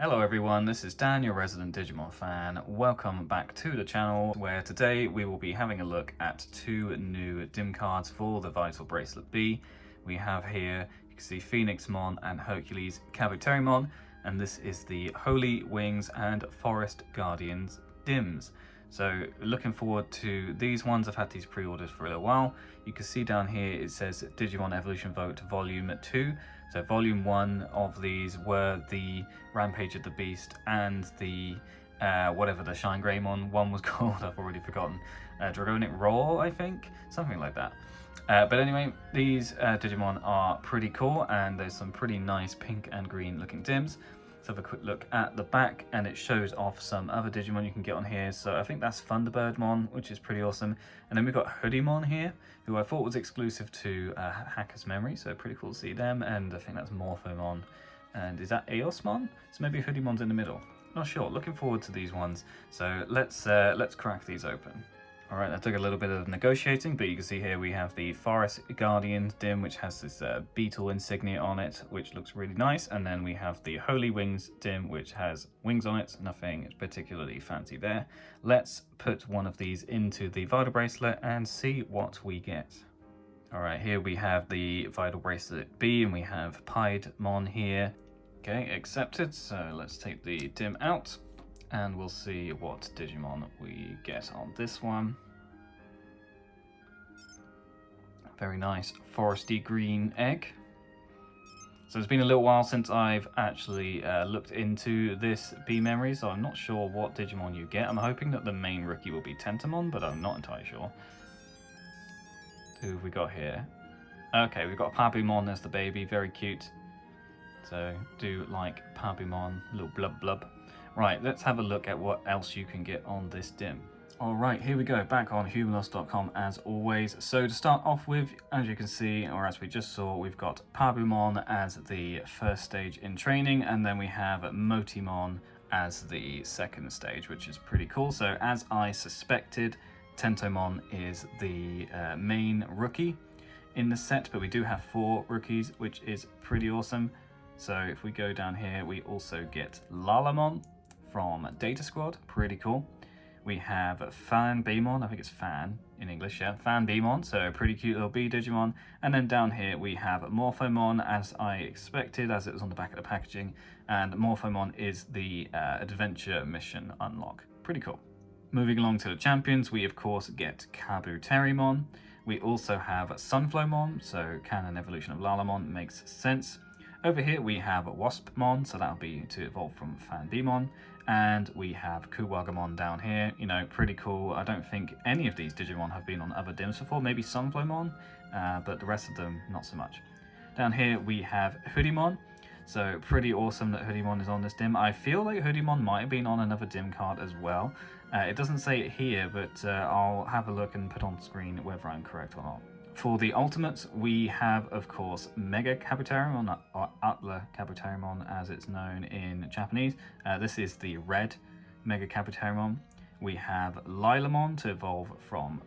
Hello everyone, this is Dan, your resident Digimon fan. Welcome back to the channel, where today we will be having a look at two new DIM cards for the Vital Bracelet B. We have here, you can see Phoenixmon and Hercules Kabuterimon, and this is the Holy Wings and Forest Guardians DIMs. So looking forward to these ones. I've had these pre-orders for a little while. You can see down here it says Digimon Evolution Vote Volume 2. So Volume 1 of these were the Rampage of the Beast and the whatever the Shine Greymon one was called, I've already forgotten. Dragonic Roar, I think? Something like that. But anyway, these Digimon are pretty cool, and there's some pretty nice pink and green looking DIMs. Let's have a quick look at the back, and it shows off some other Digimon you can get on here. So I think that's Thunderbirdmon, which is pretty awesome. And then we've got Hoodiemon here, who I thought was exclusive to Hacker's Memory, so pretty cool to see them. And I think that's Morphomon. And is that Eosmon? So maybe Hoodiemon's in the middle. Not sure. Looking forward to these ones. So let's crack these open. All right, that took a little bit of negotiating, but you can see here we have the Forest Guardians DIM, which has this beetle insignia on it, which looks really nice. And then we have the Holy Wings DIM, which has wings on it. Nothing particularly fancy there. Let's put one of these into the Vital Bracelet and see what we get. All right, here we have the Vital Bracelet B, and we have Piedmon here. Okay, accepted. So let's take the DIM out, and we'll see what Digimon we get on this one. Very nice foresty green egg. So it's been a little while since I've actually looked into this B memory, so I'm not sure what Digimon you get. I'm hoping that the main rookie will be Tentomon, but I'm not entirely sure. Who have we got here? Okay, we've got Pabumon as the baby, very cute. So do like Pabumon, little blub blub. Right, let's have a look at what else you can get on this DIM. All right, here we go, back on Humanlos.com as always. So to start off with, as you can see, or as we just saw, we've got Pabumon as the first stage in training, and then we have Motimon as the second stage, which is pretty cool. So as I suspected, Tentomon is the main rookie in the set, but we do have 4 rookies, which is pretty awesome. So if we go down here, we also get Lalamon from Data Squad, pretty cool. We have Fanbemon, I think it's Fan in English, yeah, Fanbemon, so a pretty cute little bee Digimon. And then down here we have Morphomon, as I expected, as it was on the back of the packaging. And Morphomon is the adventure mission unlock, pretty cool. Moving along to the champions, we of course get Kabuterimon. We also have Sunflowmon, so canon evolution of Lalamon makes sense. Over here we have Waspmon, so that'll be to evolve from Fanbemon. And we have Kuwagamon down here, you know, pretty cool. I don't think any of these Digimon have been on other DIMs before, maybe Sunflowmon, but the rest of them not so much. Down here we have Hoodiemon, so pretty awesome that Hoodiemon is on this DIM. I feel like Hoodiemon might have been on another DIM card as well. It doesn't say it here, but I'll have a look and put on screen whether I'm correct or not. For the ultimates, we have, of course, Mega Kabuterimon, or Atla Kabuterimon as it's known in Japanese. This is the red Mega Kabuterimon. We have Lilamon to evolve from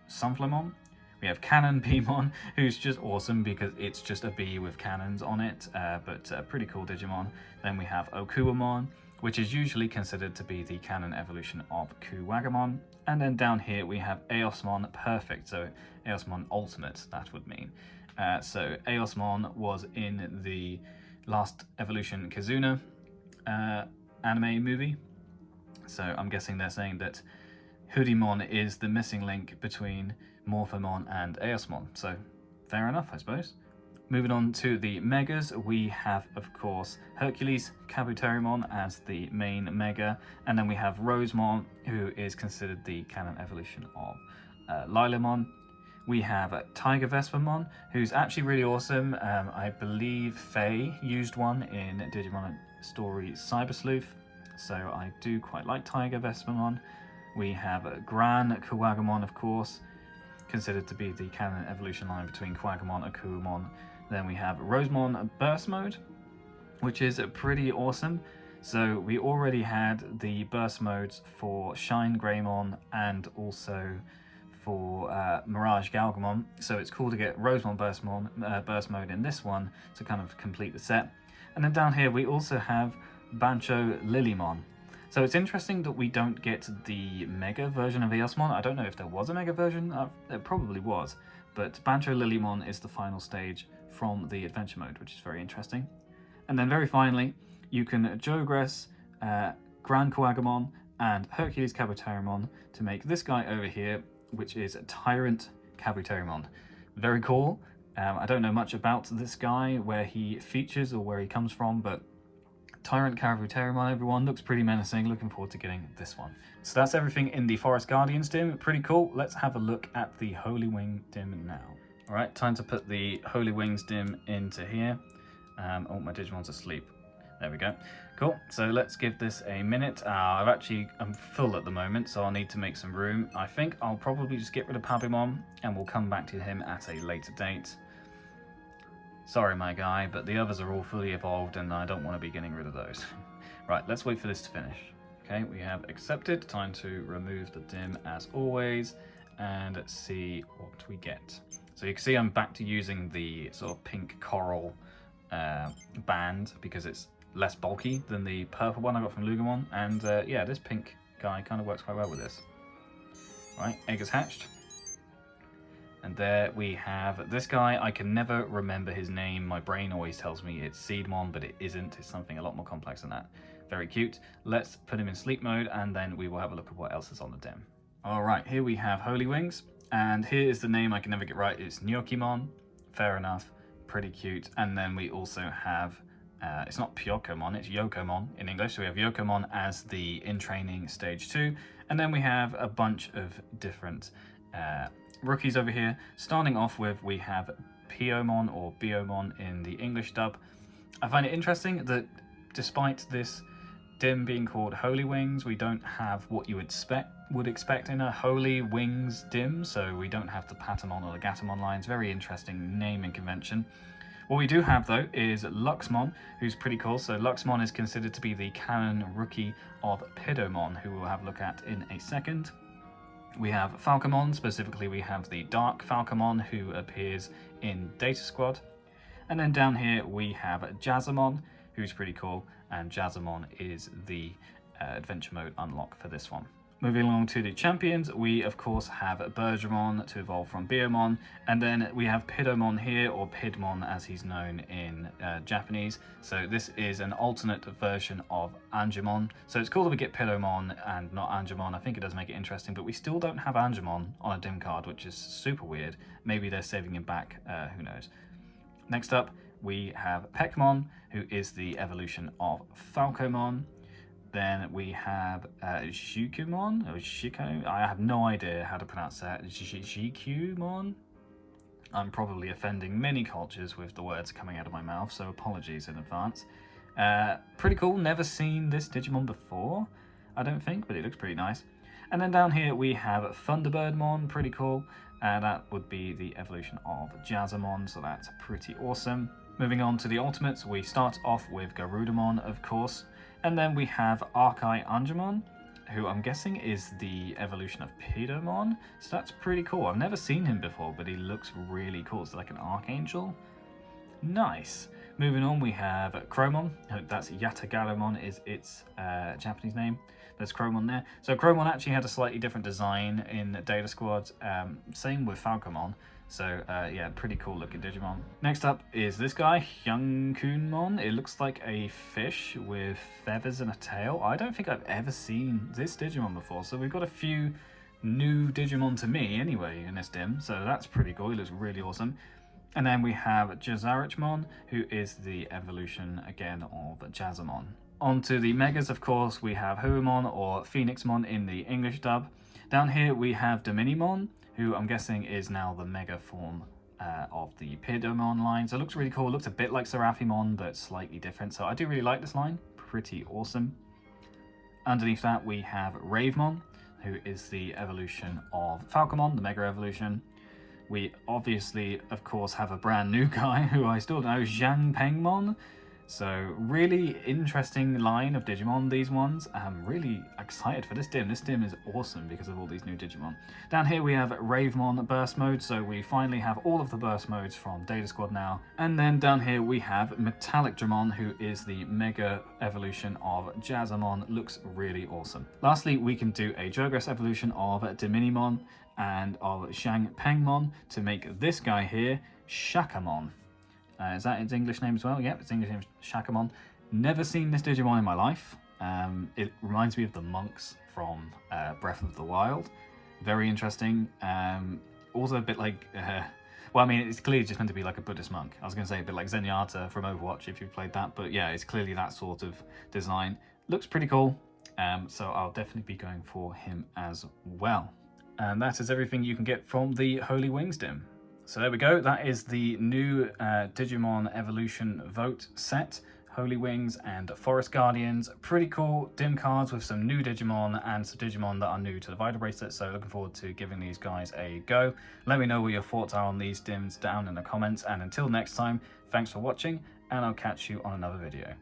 Sunflowmon. We have Cannon Beemon, who's just awesome because it's just a bee with cannons on it, but pretty cool Digimon. Then we have Okuwamon, which is usually considered to be the canon evolution of Kuwagamon. And then down here we have Eosmon Perfect, so Eosmon Ultimate, that would mean. So Eosmon was in the last Evolution Kizuna anime movie. So I'm guessing they're saying that Hoodiemon is the missing link between Morphomon and Eosmon. So fair enough, I suppose. Moving on to the Megas, we have, of course, Hercules Kabuterimon as the main Mega, and then we have Rosemon, who is considered the canon evolution of Lilamon. We have Tiger Vespamon, who's actually really awesome. I believe Faye used one in Digimon Story Cyber Sleuth, so I do quite like Tiger Vespamon. We have Gran Kuwagamon, of course, considered to be the canon evolution line between Kuwagamon and Akuamon. Then we have Rosemon Burst Mode, which is pretty awesome. So we already had the burst modes for Shine Greymon and also for Mirage Galgamon. So it's cool to get Rosemon Burst Mode in this one to kind of complete the set. And then down here we also have Bancho Lilymon. So it's interesting that we don't get the Mega version of Eosmon. I don't know if there was a Mega version. There probably was. But Bancho Lilymon is the final stage from the adventure mode, which is very interesting. And then very finally, you can Jogress, Grand Coagamon, and Hercules Kabuterimon to make this guy over here, which is Tyrant Kabuterimon. Very cool. I don't know much about this guy, where he features or where he comes from, but Tyrant Kabuterimon, everyone, looks pretty menacing. Looking forward to getting this one. So that's everything in the Forest Guardians dim. Pretty cool. Let's have a look at the Holy Wing dim now. All right, time to put the Holy Wings dim into here. Oh, my Digimon's asleep. There we go. Cool. So let's give this a minute. I'm full at the moment, so I'll need to make some room. I think I'll probably just get rid of Pabimon, and we'll come back to him at a later date. Sorry, my guy, but the others are all fully evolved and I don't want to be getting rid of those. Right, let's wait for this to finish. Okay, we have accepted. Time to remove the dim as always and see what we get. So you can see I'm back to using the sort of pink coral band because it's less bulky than the purple one I got from Lugamon. And yeah, this pink guy kind of works quite well with this. Right, egg is hatched. And there we have this guy. I can never remember his name. My brain always tells me it's Seedmon, but it isn't. It's something a lot more complex than that. Very cute. Let's put him in sleep mode, and then we will have a look at what else is on the dim. All right, here we have Holy Wings, and here is the name I can never get right. It's Nyokimon. Fair enough. Pretty cute. And then we also have, it's not Pyokomon, it's Yokomon in English. So we have Yokomon as the in-training stage 2, and then we have a bunch of different rookies over here. Starting off with, we have Piomon or Biomon in the English dub. I find it interesting that despite this dim being called Holy Wings, we don't have what you would expect in a Holy Wings dim, so we don't have the Patamon or the Gatomon lines. Very interesting naming convention. What we do have though is Luxmon, who's pretty cool. So Luxmon is considered to be the canon rookie of Pidomon, who we'll have a look at in a second. We have Falcomon, specifically we have the Dark Falcomon who appears in Data Squad. And then down here we have Jazzamon, who's pretty cool, and Jazzamon is the adventure mode unlock for this one. Moving along to the champions, we of course have Bergermon to evolve from Biomon, and then we have Pidomon here, or Pidmon as he's known in Japanese. So this is an alternate version of Angemon. So it's cool that we get Pidomon and not Angemon. I think it does make it interesting, but we still don't have Angemon on a dim card, which is super weird. Maybe they're saving him back, who knows. Next up, we have Pekmon, who is the evolution of Falcomon. Then we have Shikumon, or Shiko. I have no idea how to pronounce that. Shikumon. I'm probably offending many cultures with the words coming out of my mouth, so apologies in advance. Pretty cool. Never seen this Digimon before, I don't think, but it looks pretty nice. And then down here we have Thunderbirdmon, pretty cool. That would be the evolution of Jazzamon, so that's pretty awesome. Moving on to the ultimates, we start off with Garudamon, of course. And then we have Archai Angemon, who I'm guessing is the evolution of Pidomon. So that's pretty cool. I've never seen him before, but he looks really cool. It's like an archangel. Nice. Moving on, we have Chromon. That's Yatagaramon is its Japanese name. There's Chromon there. So Chromon actually had a slightly different design in Data Squad. Same with Falcomon. So yeah, pretty cool looking Digimon. Next up is this guy, Hyunkunmon. It looks like a fish with feathers and a tail. I don't think I've ever seen this Digimon before. So we've got a few new Digimon to me anyway in this dim. So that's pretty cool. He looks really awesome. And then we have Jazarichmon, who is the evolution again of Jazzamon. On to the Megas, of course, we have Huumon or Phoenixmon in the English dub. Down here we have Dominimon, who I'm guessing is now the mega form of the Pidomon line. So it looks really cool. It looks a bit like Seraphimon, but slightly different. So I do really like this line. Pretty awesome. Underneath that, we have Ravemon, who is the evolution of Falcomon, the mega evolution. We obviously, of course, have a brand new guy who I still don't know, Zhang Pengmon. So really interesting line of Digimon, these ones. I'm really excited for this dim. This dim is awesome because of all these new Digimon. Down here we have Ravemon burst mode, so we finally have all of the burst modes from Data Squad now. And then down here we have Metallic Dramon, who is the mega evolution of Jazzamon. Looks really awesome. Lastly, we can do a Jogress evolution of Diminimon and of Shang Pengmon to make this guy here, Shakamon. Is that its English name as well? Yep, its English name is Shakamon. Never seen this Digimon in my life. It reminds me of the monks from Breath of the Wild. Very interesting. Also a bit like... well, I mean, it's clearly just meant to be like a Buddhist monk. I was going to say a bit like Zenyatta from Overwatch if you've played that. But yeah, it's clearly that sort of design. Looks pretty cool. So I'll definitely be going for him as well. And that is everything you can get from the Holy Wings dim. So there we go, that is the new Digimon Evolution Vote set. Holy Wings and Forest Guardians. Pretty cool dim cards with some new Digimon and some Digimon that are new to the Vital Bracelet, so looking forward to giving these guys a go. Let me know what your thoughts are on these dims down in the comments, and until next time, thanks for watching, and I'll catch you on another video.